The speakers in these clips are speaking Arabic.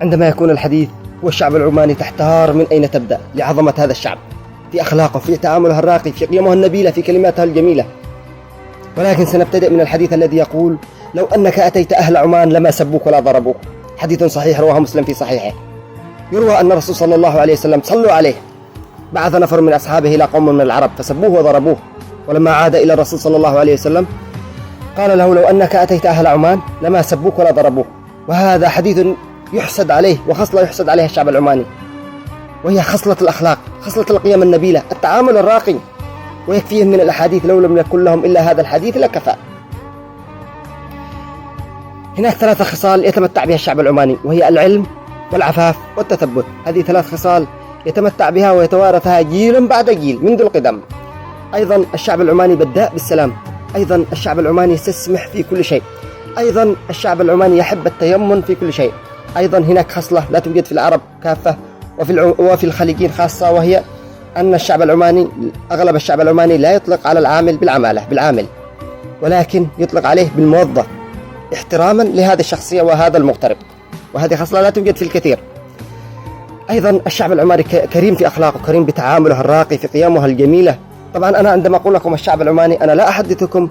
عندما يكون الحديث هو الشعب العماني تحتار من أين تبدأ لعظمة هذا الشعب في أخلاقه، في تعامله الراقي، في قيمه النبيلة، في كلماته الجميلة. ولكن سنبتدئ من الحديث الذي يقول: لو أنك أتيت أهل عمان لما سبوك ولا ضربوك. حديث صحيح رواه مسلم في صحيحه. يروى أن الرسول صلى الله عليه وسلم صلوا عليه بعث نفر من أصحابه إلى قوم من العرب فسبوه وضربوه، ولما عاد إلى الرسول صلى الله عليه وسلم قال له: لو أنك أتيت أهل عمان لما سبوك ولا ضربوك. وهذا حديث يحسد عليه وخصلة يحسد عليها الشعب العماني، وهي خصلة الأخلاق، خصلة القيم النبيلة، التعامل الراقي. ويكفيهم من الأحاديث لو لم يكن لهم إلا هذا الحديث لكفى. هناك 3 خصال يتمتع بها الشعب العماني، وهي العلم والعفاف والتثبت. هذه 3 خصال يتمتع بها ويتوارثها جيل بعد جيل منذ القدم. أيضا الشعب العماني بداء بالسلام. أيضا الشعب العماني يستسمح في كل شيء. أيضا الشعب العماني يحب التيمن في كل شيء. أيضا هناك خصلة لا توجد في العرب كافة وفي الخليجيين خاصة، وهي أن أغلب الشعب العماني لا يطلق على العامل بالعامل، ولكن يطلق عليه بالموظف احتراما لهذه الشخصية وهذا المغترب، وهذه خصلة لا توجد في الكثير. أيضا الشعب العماني كريم في أخلاقه، كريم بتعامله الراقي، في قيمه الجميلة. طبعا أنا عندما أقول لكم الشعب العماني أنا لا أحدثكم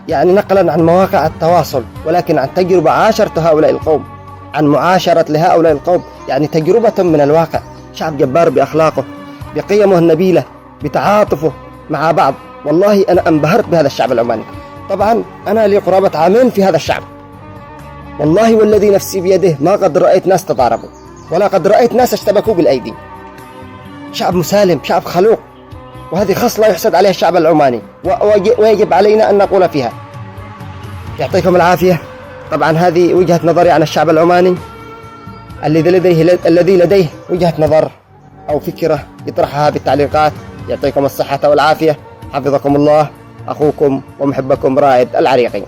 نقلا عن مواقع التواصل، ولكن عن تجربة عاشرت هؤلاء القوم، عن معاشرة لهؤلاء القوم، تجربة من الواقع. شعب جبار بأخلاقه، بقيمه النبيلة، بتعاطفه مع بعض. والله أنا انبهرت بهذا الشعب العماني. طبعا أنا لي قرابة 2 عام في هذا الشعب، والله والذي نفسي بيده ما قد رأيت ناس تضاربوا ولا قد رأيت ناس اشتبكوا بالأيدي. شعب مسالم، شعب خلوق، وهذه خصلة يحسد عليها الشعب العماني ويجب علينا أن نقول فيها. يعطيكم العافية. طبعا هذه وجهة نظري عن الشعب العماني، الذي لديه وجهة نظر أو فكرة يطرحها بالتعليقات. يعطيكم الصحة والعافية، حفظكم الله. أخوكم ومحبكم رائد العريقي.